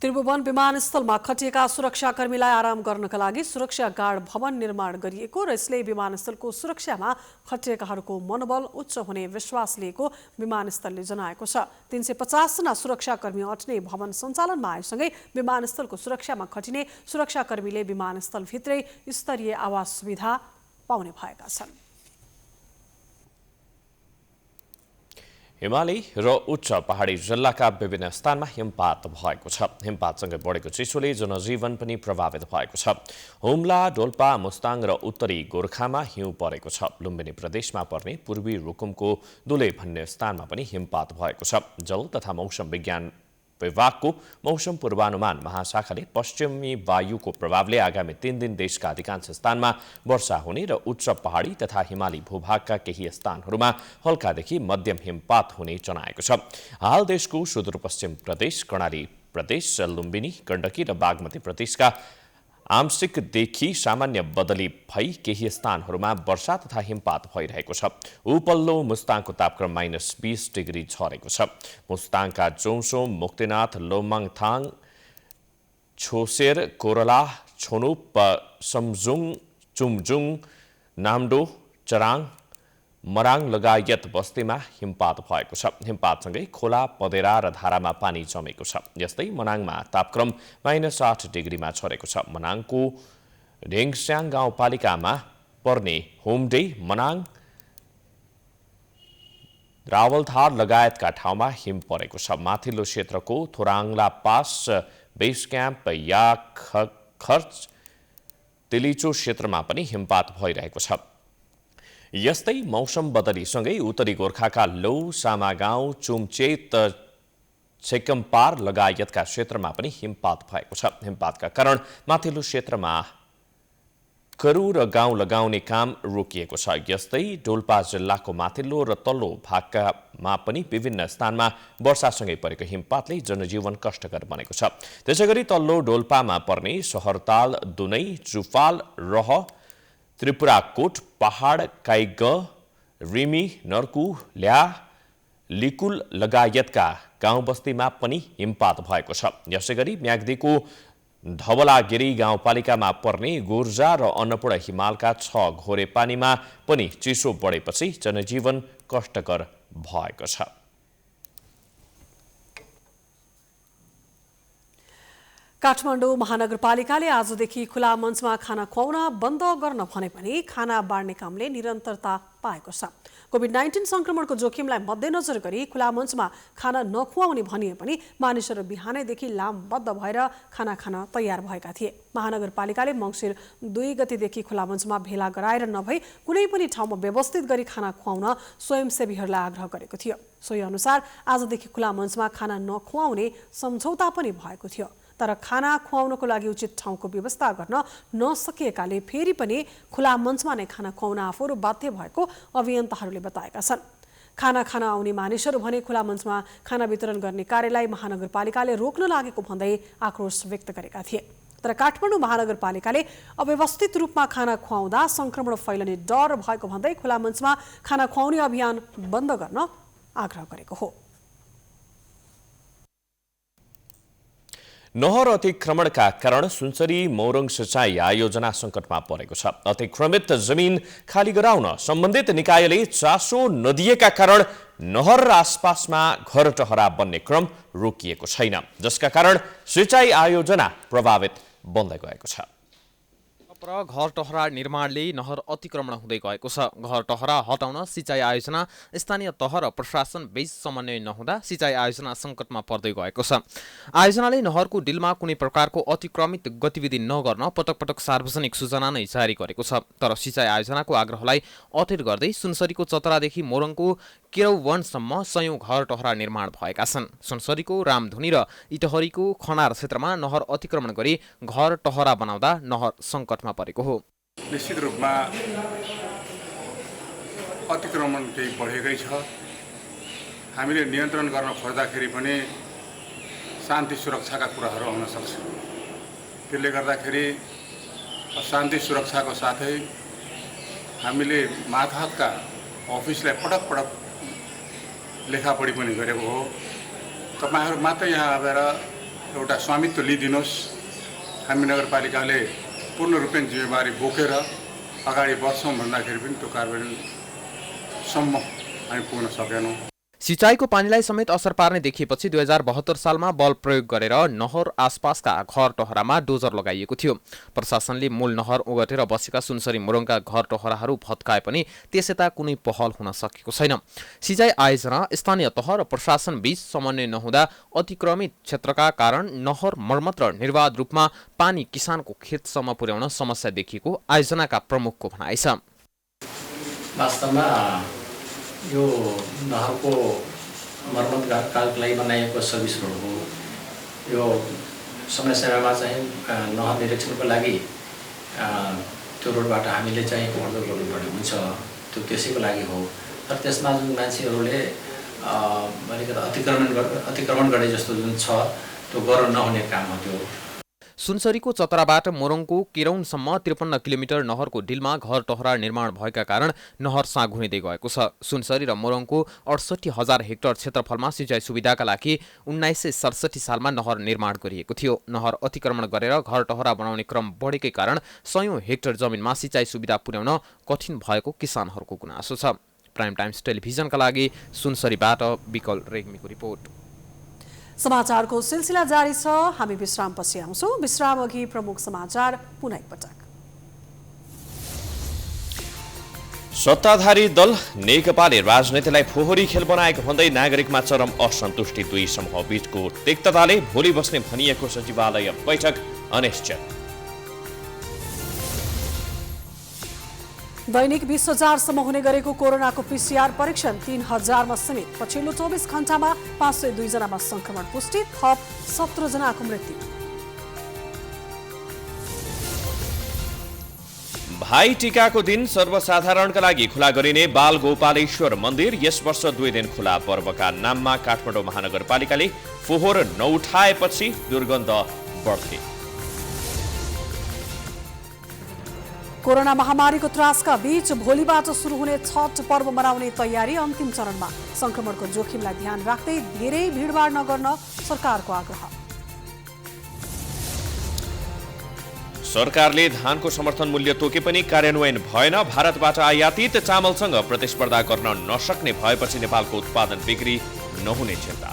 त्रिभुवन विमानस्थलमा खटिएका सुरक्षाकर्मीलाई आराम गर्नका लागि सुरक्षा गार्ड भवन निर्माण गरिएको र यसले विमानस्थलको सुरक्षामा खटिएकाहरूको मनोबल उच्च हुने विश्वास लिएको विमानस्थलले जनाएको छ। 350 जना सुरक्षाकर्मी अट्ने भवन सञ्चालनमा आएसँगै विमानस्थलको सुरक्षामा खटिने सुरक्षाकर्मीले विमानस्थलभित्रै स्तरीय आवास सुविधा पाउने भएका छन्। हिमाली र उच्च पहाडी जिल्लाका विभिन्न स्थानमा हिमपात भएको छ। हिमपातसँगै बढेको चिसोले जनजीवन पनि प्रभावित भएको छ। हुम्ला, डोल्पा, मुस्ताङ र उत्तरी गोर्खामा हिउँ परेको छ। लुम्बिनी प्रदेशमा पर्ने पूर्वी रुकुमको दुले भन्ने स्थानमा पनि हिमपात भएको छ। जल तथा मौसम विज्ञान विभागको मौसम पूर्वानुमान महाशाखाले पश्चिमी वायुको प्रभावले आगामी 3 दिन देशका अधिकांश स्थानमा वर्षा हुने र उच्च पहाडी तथा हिमाली भूभागका केही स्थानहरूमा हल्कादेखि मध्यम हिमपात हुने जनाएको छ। हाल देशको सुदूरपश्चिम प्रदेश, कर्णाली प्रदेश, लुम्बिनी, गण्डकी र बागमती प्रदेशका आंशिकदेखि सामान्य बदली भई केही स्थानहरूमा वर्षा तथा हिमपात भइरहेको छ। उपल्लो मुस्ताङको तापक्रम -20 डिग्री झरेको छ। मुस्ताङका जोंसोम, मुक्तिनाथ, लोमङथाङ, छोसेर, कोरला, छोनुप, सम्जुङ, चुमजुङ, नाम्डो, चराङ, मराङ लगायत बस्तीमा हिमपात भएको छ। हिमपातसँगै खोला, पदेरा र धारामा पानी जमेको छ। यस्तै मनाङमा तापक्रम -8 डिग्रीमा झरेको छ। मनाङको ढेङस्याङ गाउँपालिकामा पर्ने होमडे, मनाङ, रावलधार लगायतका ठाउँमा हिम परेको छ। माथिल्लो क्षेत्रको थोराङला पास, बेस क्याम्प, या खर्च, तिलिचो क्षेत्रमा पनि हिमपात भइरहेको छ। यस्तै मौसम बदलीसँगै उत्तरी गोर्खाका लौ, सामागाउँ, चुमचेत, छेकम्पार लगायतका क्षेत्रमा पनि हिमपात भएको छ। हिमपातका कारण माथिल्लो क्षेत्रमा करू र गाउँ लगाउने काम रोकिएको छ। यस्तै डोल्पा जिल्लाको माथिल्लो र तल्लो भागमा पनि विभिन्न स्थानमा वर्षासँगै परेको हिमपातले जनजीवन कष्टकर बनेको छ। त्यसैगरी तल्लो डोल्पामा पर्ने सहरताल, दुनै, जुफाल, रह, त्रिपुराकोट, पहाड, काइग, रिमी, नर्कु, ल्या, लिकुल लगायतका गाउँ बस्तीमा पनि हिमपात भएको छ। यसैगरी म्याग्दीको धवलागिरी गाउँपालिकामा पर्ने गुर्जा र अन्नपूर्ण हिमालका 6 घोरे पानीमा पनि चिसो बढेपछि जनजीवन कष्टकर भएको छ। काठमाडौँ महानगरपालिकाले आजदेखि खुला मञ्चमा खाना खुवाउन बन्द गर्न भने पनि खाना बाँड्ने कामले निरन्तरता पाएको छ। कोभिड-19 संक्रमणको जोखिमलाई मध्यनजर गरी खुला मञ्चमा खाना नखुवाउने भनिए पनि मानिसहरू बिहानैदेखि लामबद्ध भएर खाना खान तयार भएका थिए। महानगरपालिकाले मङ्सिर 2 गतेदेखि खुला मञ्चमा भेला गराएर नभई कुनै पनि ठाउँमा व्यवस्थित गरी खाना खुवाउन स्वयंसेवीहरूलाई आग्रह गरेको थियो। सोही अनुसार आजदेखि खुला मञ्चमा खाना नखुवाउने सम्झौता पनि भएको थियो। तर खाना खुवाउनको लागि उचित ठाउँको व्यवस्था गर्न नसकिएकाले फेरि पनि खुला मञ्चमा नै खाना खुवाउन आफूहरू बाध्य भएको अभियन्ताहरूले बताएका छन्। खाना खान आउने मानिसहरू भने खुला मञ्चमा खाना वितरण गर्ने कार्यलाई महानगरपालिकाले रोक्न लागेको भन्दै आक्रोश व्यक्त गरेका थिए। तर काठमाडौँ महानगरपालिकाले अव्यवस्थित रूपमा खाना खुवाउँदा संक्रमण फैलने डर भएको भन्दै खुला मञ्चमा खाना खुवाउने अभियान बन्द गर्न आग्रह गरेको हो। नहर अतिक्रमणका कारण सुनसरी मोरङ सिँचाइ आयोजना सङ्कटमा परेको छ। अतिक्रमित जमिन खाली गराउन सम्बन्धित निकायले चासो नदिएका कारण नहर र आसपासमा घर टहरा बन्ने क्रम रोकिएको छैन, जसका कारण सिँचाइ आयोजना प्रभावित बन्दै गएको छ। घर टहरा निर्माणले नहर अतिक्रमण हुँदै गएको छ। घर टहरा हटाउन सिँचाइ आयोजना स्थानीय तह र प्रशासन बीच समन्वय नहुँदा सिँचाइ आयोजना सङ्कटमा पर्दै गएको छ। आयोजनाले नहरको डिलमा कुनै प्रकारको अतिक्रमित गतिविधि नगर्न पटक पटक सार्वजनिक सूचना नै जारी गरेको छ। तर सिँचाइ आयोजनाको आग्रहलाई अठेर गर्दै सुनसरीको चतरादेखि मोरङको केरौवनसम्म 100 घर टहरा निर्माण भएका छन्। सुनसरीको रामधुनी र इटहरीको खनार क्षेत्रमा नहर अतिक्रमण गरी घर टहरा बनाउँदा नहर सङ्कटमा परेको हो। निश्चित रूपमा अतिक्रमण केही बढेकै छ। हामीले नियन्त्रण गर्न खोज्दाखेरि पनि शान्ति सुरक्षाका कुराहरू आउन सक्छ। त्यसले गर्दाखेरि शान्ति सुरक्षाको साथै हामीले मातहतका अफिसलाई पटक पटक लेखापढी पनि गरेको हो। तपाईहरु मात्र यहाँ आएर एउटा स्वामित्व लिदिनुहोस्, हामी नगरपालिकाले पूर्ण रूपमा जिम्मेवारी बोकेर अगाडि बढ्छौँ भन्दाखेरि पनि त्यो कार्यान्वयनसम्म हामी पुग्न सकेनौँ। सिँचाइको पानीलाई समेत असर पार्ने देखिएपछि 2072 सालमा बल प्रयोग गरेर नहर आसपासका घर टहरामा डोजर लगाइएको थियो। प्रशासनले मूल नहर ओगटेर बसेका सुनसरी मोरङका घर टहराहरू भत्काए पनि त्यसयता कुनै पहल हुन सकेको छैन। सिँचाइ आयोजना स्थानीय तह र प्रशासन बीच समन्वय नहुँदा अतिक्रमित क्षेत्रका कारण नहर मर्मत र निर्वाध रूपमा पानी किसानको खेतसम्म पुर्याउन समस्या देखिएको आयोजनाका प्रमुखको भनाइ छ। वास्तवमा यो नहरको मर्मत कालको लागि बनाइएको सर्भिस रोड हो। यो समय समयमा चाहिँ नहर निरीक्षणको लागि त्यो रोडबाट हामीले चाहिँ ओहोरदोहोर गर्नुपर्ने हुन्छ, त्यो त्यसैको लागि हो। तर त्यसमा जुन मान्छेहरूले अतिक्रमण गर्ने जस्तो जुन छ त्यो गर्न नहुने काम हो। त्यो सुनसरीको चतराबाट मोरङको केरौनसम्म 53 किलोमिटर नहरको डिलमा घर टहरा निर्माण भएका कारण नहर साँघुरिँदै गएको छ। सुनसरी र मोरङको 68,000 हेक्टर क्षेत्रफलमा सिँचाइ सुविधाका लागि 1967 सालमा नहर निर्माण गरिएको थियो। नहर अतिक्रमण गरेर घर टहरा बनाउने क्रम बढेकै कारण सयौं हेक्टर जमिनमा सिँचाइ सुविधा पुर्याउन कठिन भएको किसानहरूको गुनासो छ। प्राइम टाइम्स टेलिभिजनका लागि सुनसरीबाट विकल रेग्मीको रिपोर्ट। समाचारको सिलसिला जारी छ। हामी विश्रामपछि आउँछौँ। विश्राम अघि प्रमुख समाचार पुनः एकपटक। सत्ताधारी दल नेकपाले राजनीतिलाई फोहोरी खेल बनाएको भन्दै नागरिकमा चरम असन्तुष्टि। दुई समूह बीचको तिक्तताले भोलि बस्ने भनिएको सचिवालय बैठक अनिश्चित। दैनिक 20,000 सम्म हुने गरेको कोरोनाको PCR परीक्षण 3,000 मा सीमित। पछिल्लो 24 घण्टामा 502 जनामा संक्रमण पुष्टि, थप 17 जनाको मृत्यु। भाइ टीकाको दिन सर्वसाधारणका लागि खुला गरिने बाल गोपालेश्वर मन्दिर यस वर्ष 2 दिन खुला। पर्वका नाममा काठमाडौँ महानगरपालिकाले फोहोर नउठाएपछि दुर्गन्ध बढ्थे। कोरोना महामारीको त्रासका बीच भोलिबाट सुरु हुने छठ पर्व मनाउने तयारी अन्तिम चरणमा। संक्रमणको जोखिमलाई ध्यान राख्दै धेरै भिडभाड नगर्न सरकारको आग्रह। सरकारले धानको समर्थन मूल्य तोके पनि कार्यान्वयन भएन। भारतबाट आयातित चामलसँग प्रतिस्पर्धा गर्न नसक्ने भएपछि नेपालको उत्पादन बिक्री नहुने चिन्ता।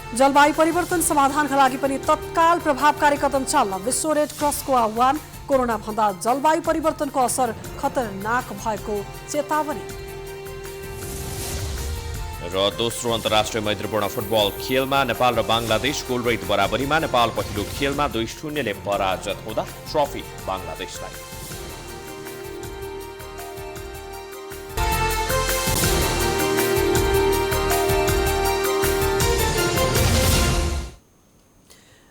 जलवायु परिवर्तन समाधानका लागि पनि तत्काल प्रभावकारी कदम चाल्न विश्व रेड क्रसको आह्वान। कोरोना भन्दा जलवायु परिवर्तनको असर खतरनाक भएको चेतावनी। र दोस्रो अन्तर्राष्ट्रिय मैत्रीपूर्ण फुटबल खेलमा नेपाल र बङ्गलादेश गोलरहित बराबरीमा। नेपाल पहिलो खेलमा 2-0 ले पराजित हुँदा ट्रफी बङ्गलादेशलाई।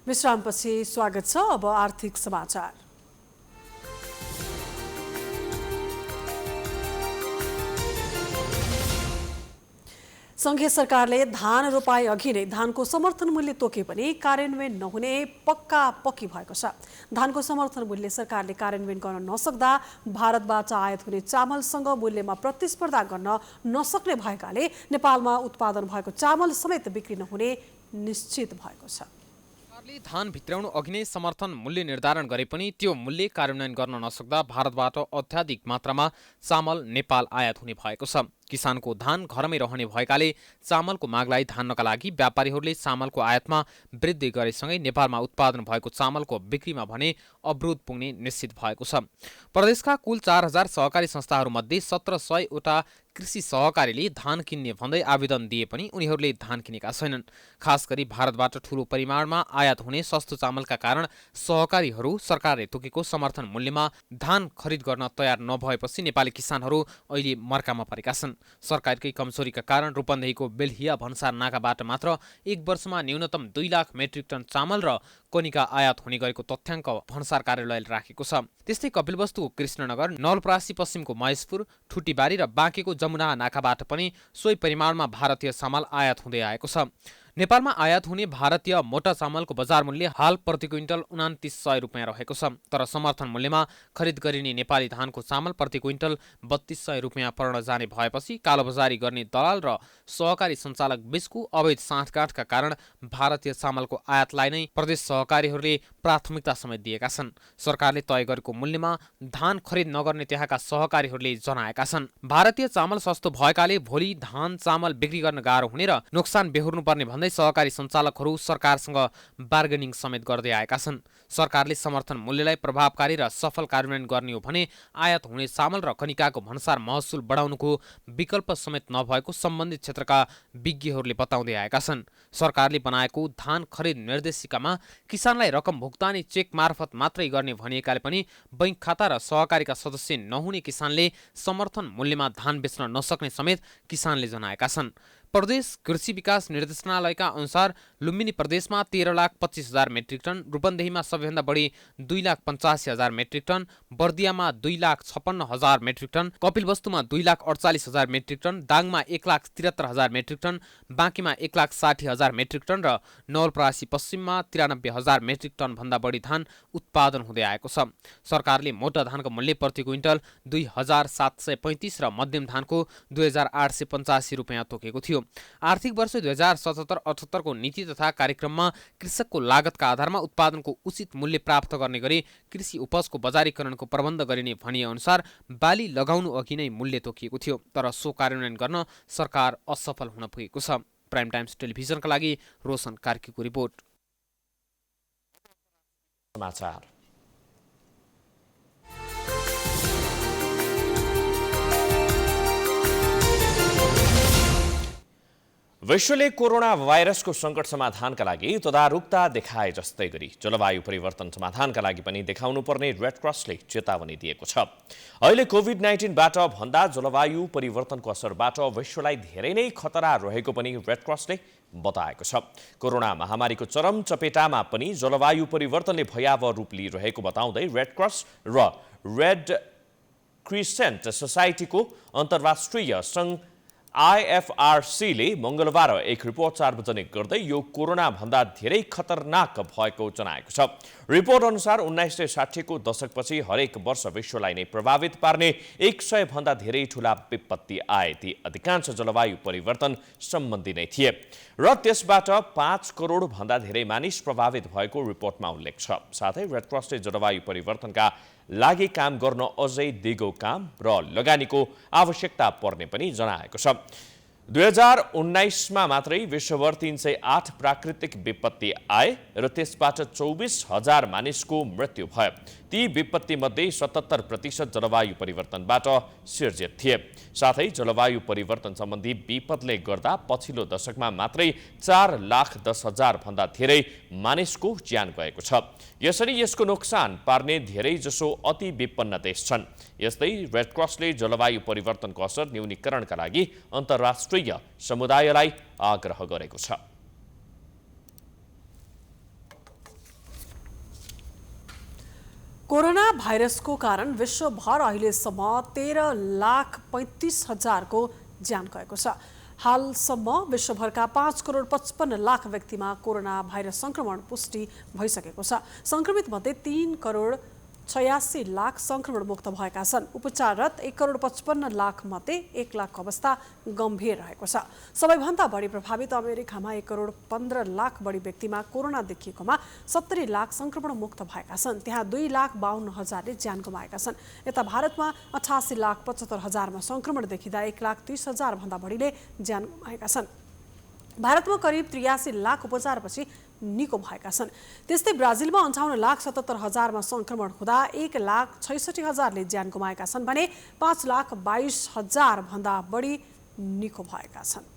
विश्रामपछि स्वागत छ। अब आर्थिक समाचार। संघीय सरकारले धान रोपाई अघि नै धानको समर्थन मूल्य तोके पनि कार्यान्वयन नहुने पक्का पक्की भएको छ। धानको समर्थन मूल्य सरकारले कार्यान्वयन गर्न नसक्दा भारतबाट आयात हुने चामलसँग मूल्यमा प्रतिस्पर्धा गर्न नसक्ने भएकाले नेपालमा उत्पादन भएको चामल समेत बिक्री नहुने निश्चित भएको छ। सरकारले धान भित्राउनु अघि नै समर्थन मूल्य निर्धारण गरे पनि त्यो मूल्य कार्यान्वयन गर्न नसक्दा भारतबाट अत्याधिक मात्रामा चामल नेपाल आयात हुने भएको छ। किसानको धान घरमै रहने भएकाले चामलको मागलाई धान्नका लागि व्यापारीहरूले चामलको आयातमा वृद्धि गरेसँगै नेपालमा उत्पादन भएको चामलको बिक्रीमा भने अवरोध पुग्ने निश्चित भएको छ। प्रदेशका कुल 4,000 सहकारी संस्थाहरूमध्ये 1,700 वटा कृषि सहकारीले धान किन्ने भन्दै आवेदन दिए पनि उनीहरूले धान किनेका छैनन्। खास गरी भारतबाट ठूलो परिमाणमा आयात हुने सस्तो चामलका कारण सहकारीहरू सरकारले तोकेको समर्थन मूल्यमा धान खरिद गर्न तयार नभएपछि नेपाली किसानहरू अहिले मर्कामा परेका छन्। सरकारकै कमजोरीका कारण रूपन्देहीको बेलहिया भन्सार नाकाबाट मात्र एक वर्षमा न्यूनतम 2 लाख मेट्रिक टन चामल र कनिका आयात हुने गरेको तथ्याङ्क भन्सार कार्यालयले राखेको छ। त्यस्तै कपिलवस्तुको कृष्णनगर, नवलपरासी पश्चिमको महेशपुर, ठुटीबारी र बाँकेको जमुना नाकाबाट पनि सोही परिमाणमा भारतीय चामल आयात हुँदै आएको छ। नेपालमा आयात हुने भारतीय मोटा चामलको बजार मूल्य हाल प्रति क्विन्टल 2900 रुपियाँ रहेको छ। तर समर्थन मूल्यमा खरिद गरिने नेपाली धानको चामल प्रति क्विन्टल 3200 रुपियाँ पर्न जाने भएपछि कालोबजारी गर्ने दलाल र सहकारी सञ्चालक बीचको अवैध साँठगाँठका कारण भारतीय चामलको आयातलाई नै प्रदेश सहकारीहरूले प्राथमिकता समेत दिएका छन्। सरकारले तय गरेको मूल्यमा धान खरिद नगर्ने त्यहाँका सहकारीहरूले जनाएका छन्। भारतीय चामल सस्तो भएकाले भोलि धान चामल बिक्री गर्न गाह्रो हुने र नोक्सान बेहोर्नुपर्ने भन्दै सहकारी सञ्चालकहरू सरकारसँग बार्गेनिङ समेत गर्दै आएका छन्। सरकारले समर्थन मूल्यलाई प्रभावकारी र सफल कार्यान्वयन गर्ने हो भने आयात हुने चामल र कनिकाको भन्सार महसुल बढाउनुको विकल्प समेत नभएको सम्बन्धित क्षेत्रका विज्ञहरूले बताउँदै आएका छन्। सरकारले बनाएको धान खरिद निर्देशिकामा किसानलाई रकम भुक्तानी चेक मार्फत मात्रै गर्ने भनिएकाले पनि बैंक खाता र सहकारीका सदस्य नहुने किसानले समर्थन मूल्यमा धान बेच्न नसक्ने समेत किसानले जनाएका छन्। प्रदेश कृषि विकास निर्देशनालयका अनुसार लुम्बिनी प्रदेशमा 13,25,000 मेट्रिक टन, रूपन्देहीमा सबैभन्दा बढी 2,85,000 मेट्रिक टन, बर्दियामा 2,56,000 मेट्रिक टन, कपिलवस्तुमा 2,48,000 मेट्रिक टन, दाङमा 1,73,000 मेट्रिक टन, बाँकीमा 1,60,000 मेट्रिक टन र नवलपरासी पश्चिममा 93,000 मेट्रिक टन भन्दा बढी धान उत्पादन हुँदै आएको छ। सरकारले मोटा धानको मूल्य प्रति क्विन्टल 2,735 र मध्यम धानको 2,885 रुपियाँ तोकेको थियो। आर्थिक वर्ष 2077-78 को नीति तथा कार्यक्रममा कृषकको लागतका आधारमा उत्पादनको उचित मूल्य प्राप्त गर्ने गरी कृषि उपजको बजारीकरणको प्रबन्ध गरिने भनिए अनुसार बाली लगाउनु अघि नै मूल्य तोकिएको थियो। तर सो कार्यान्वयन गर्न सरकार असफल हुन पुगेको छ। प्राइम टाइम्स टेलिभिजनका लागि रोशन कार्कीको रिपोर्ट। समाचार विश्वले कोरोना भाइरसको सङ्कट समाधानका लागि तदारुकता देखाए जस्तै गरी जलवायु परिवर्तन समाधानका लागि पनि देखाउनुपर्ने रेड क्रसले चेतावनी दिएको छ। अहिले कोभिड-19बाट भन्दा जलवायु परिवर्तनको असरबाट विश्वलाई धेरै नै खतरा रहेको पनि रेड क्रसले बताएको छ। कोरोना महामारीको चरम चपेटामा पनि जलवायु परिवर्तनले भयावह रूप लिइरहेको बताउँदै रेड क्रस र रेड क्रिसेन्ट सोसाइटीको अन्तर्राष्ट्रिय सङ्घ IFRCले मङ्गलबार एक रिपोर्ट सार्वजनिक गर्दै यो कोरोना भन्दा धेरै खतरनाक भएको जनाएको छ। रिपोर्ट अनुसार 1960 को दशकपछि हरेक वर्ष विश्वलाई नै प्रभावित पार्ने 100 भन्दा धेरै ठूला विपत्ति आए। ती अधिकांश जलवायु परिवर्तन सम्बन्धी नै थिए र त्यसबाट 5 करोड भन्दा धेरै मानिस प्रभावित भएको रिपोर्टमा उल्लेख छ। साथै रेड क्रसले जलवायु परिवर्तनका लागि काम गर्न अझै दिगो काम र लगानीको आवश्यकता पर्ने पनि जनाएको छ। 2019मा मात्रै विश्वभर 308 प्राकृतिक विपत्ति आए र त्यसबाट 24,000 मानिसको मृत्यु भयो। ती विपत्तिमध्ये 77% जलवायु परिवर्तनबाट सिर्जित थिए। साथै जलवायु परिवर्तन सम्बन्धी विपदले गर्दा पछिल्लो दशकमा मात्रै 4,10,000 भन्दा धेरै मानिसको ज्यान गएको छ। यसरी यसको नोक्सान पार्ने धेरै जसो अति विपन्न देश छन्। यस्तै रेड क्रसले जलवायु परिवर्तनको असर न्यूनीकरणका लागि अन्तर्राष्ट्रिय समुदायलाई आग्रह गरेको छ। कोरोना भाइरसको कारण विश्वभर अहिलेसम्म 13,35,000 को ज्यान गएको छ। हालसम्म विश्वभरका 5,55,00,000 व्यक्तिमा कोरोना भाइरस संक्रमण पुष्टि भइसकेको छ। संक्रमित मध्ये 3,86,00,000 संक्रमण मुक्त भएका छन्। उपचाररत 1,55,00,000 मध्ये 1,00,000 को अवस्था गम्भीर रहेको छ। सबैभन्दा बढी प्रभावित अमेरिकामा 1,15,00,000 बढी व्यक्तिमा कोरोना देखिएकोमा 70,00,000 संक्रमण मुक्त भएका छन्। त्यहाँ 2,52,000ले ज्यान गुमाएका छन्। यता भारतमा 88,75,000 मा संक्रमण देखिँदा 1,30,000 भन्दा बढीले ज्यान गुमाएका छन्। भारतमा करिब 83,00,000 उपचारपछि निको भएका छन्। त्यस्तै ब्राजिलमा 58,77,000 मा संक्रमण हुँदा 1,66,000ले ज्यान गुमाएका छन् भने 5,22,000 भन्दा बढी निको भएका छन्।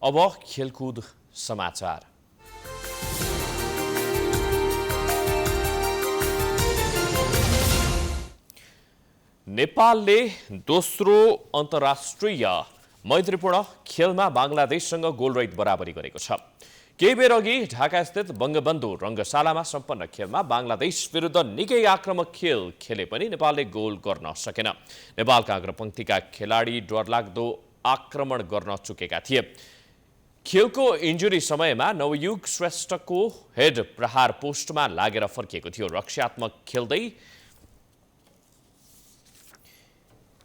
अब खेलकुद समाचार। नेपालले दोस्रो अन्तर्राष्ट्रिय मैत्रीपूर्ण खेलमा बङ्गलादेशसँग गोलरहित बराबरी गरेको छ। केही बेर अघि ढाकास्थित बङ्गबन्धु रङ्गशालामा सम्पन्न खेलमा बङ्गलादेश विरुद्ध निकै आक्रामक खेल खेले पनि नेपालले गोल गर्न सकेन। नेपालका अग्रपङ्क्तिका खेलाडी डरलाग्दो आक्रमण गर्न चुकेका थिए। खेलको इन्जुरी समयमा नवयुग श्रेष्ठको हेड प्रहार पोस्टमा लागेर फर्किएको थियो। रक्षात्मक खेल्दै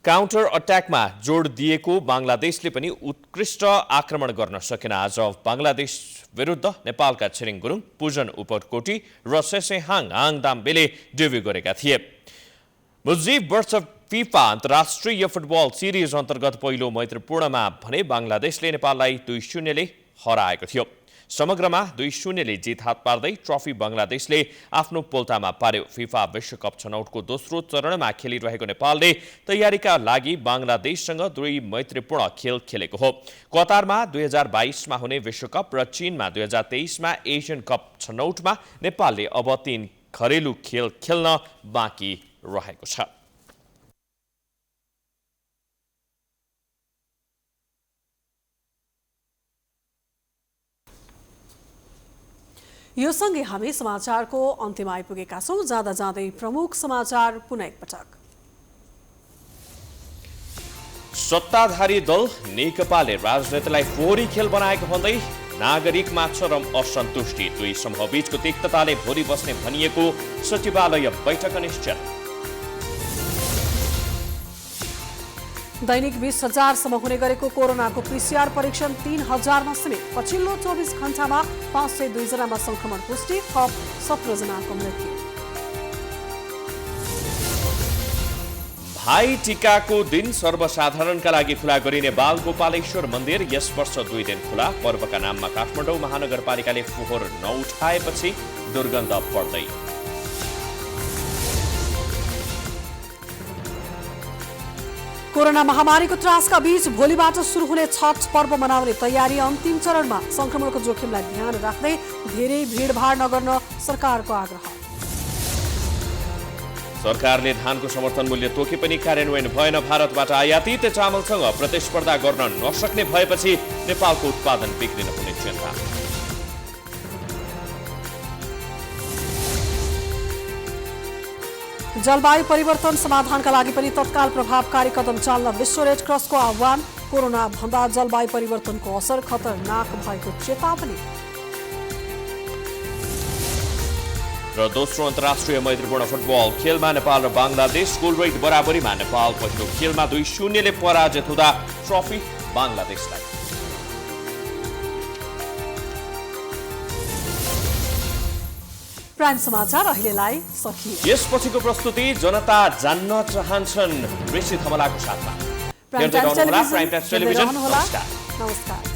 काउन्टर अट्याकमा जोड दिएको बङ्गलादेशले पनि उत्कृष्ट आक्रमण गर्न सकेन। आज बङ्गलादेश विरुद्ध नेपालका छिरिङ गुरुङ, पूजन उपरकोटी र सेसेहाङ आङदाम्बेले डेब्यू गरेका थिए। मुजिब वर्ष फिफा अन्तर्राष्ट्रिय फुटबल सिरिज अन्तर्गत पहिलो मैत्रीपूर्णमा भने बङ्गलादेशले नेपाललाई 2-0 हराएको थियो। समग्रमा 2-0 जित हात पार्दै ट्रफी बङ्गलादेशले आफ्नो पोल्टामा पार्यो। फिफा विश्वकप छनौटको दोस्रो चरणमा खेलिरहेको नेपालले तयारीका लागि बङ्गलादेशसँग 2 मैत्रीपूर्ण खेल खेलेको हो। कतारमा 2022 मा हुने विश्वकप र चीनमा 2023 मा एसियन कप छनौटमा नेपालले अब 3 घरेलु खेल खेल्न बाँकी रहेको छ। यो सँगै हामी समाचारको अन्त्यमा आइपुगेका छौं। जाँदा जाँदै प्रमुख समाचार पुनः एकपटक। सत्ताधारी दल नेकपाले राजनीतिलाई फोहोरी खेल बनाएको भन्दै नागरिकमा चरम असन्तुष्टि। 2 समूहबीचको तिक्तताले भोलि बस्ने भनिएको सचिवालय बैठक अनिश्चित। दैनिक 20,000सम्म हुने गरेको कोरोनाको पीसीआर परीक्षण 3,000मा सीमित। पछिल्लो 24 घण्टामा 502 जनामा संक्रमण पुष्टि, थप 17 जनाको मृत्यु। भाइ टीकाको दिन सर्वसाधारणका लागि खुला गरिने बालगोपालेश्वर मन्दिर यस वर्ष 2 दिन खुला। पर्वका नाममा काठमाडौँ महानगरपालिकाले फोहोर नउठाएपछि दुर्गन्ध बढ्दै। कोरोना महामारीको त्रासका बीच भोलिबाट सुरु हुने छठ पर्व मनाउने तयारी अन्तिम चरणमा। संक्रमणको जोखिमलाई ध्यान राख्दै धेरै भीडभाड नगर्न सरकारको आग्रह। सरकारले धानको समर्थन मूल्य तोके पनि कार्यान्वयन भएन। भारतबाट आयातित चामलसँग प्रतिस्पर्धा गर्न नसक्ने भएपछि नेपालको उत्पादन बिग्रिन हुने चिन्ता। जलवायु परिवर्तन समाधानका लागि पनि तत्काल प्रभावकारी कदम चाल्न विश्व रेड क्रसको आह्वान। कोरोना भन्दा जलवायु परिवर्तनको असर खतरनाक भएको चेतावनी। र दोस्रो अन्तर्राष्ट्रिय मैत्रीपूर्ण फुटबल खेलमा नेपाल र बङ्गलादेश गोलरहित बराबरीमा। नेपाल पहिलो खेलमा 2-0 पराजित हुँदा ट्रफी बङ्गलादेशलाई। प्राइम समाचार अहिलेलाई सकियो। यसपछिको प्रस्तुति जनता जान्न चाहन्छन् प्रेसित हमलाको साथमा। प्राइम टाइम टेलिभिजन नमस्कार।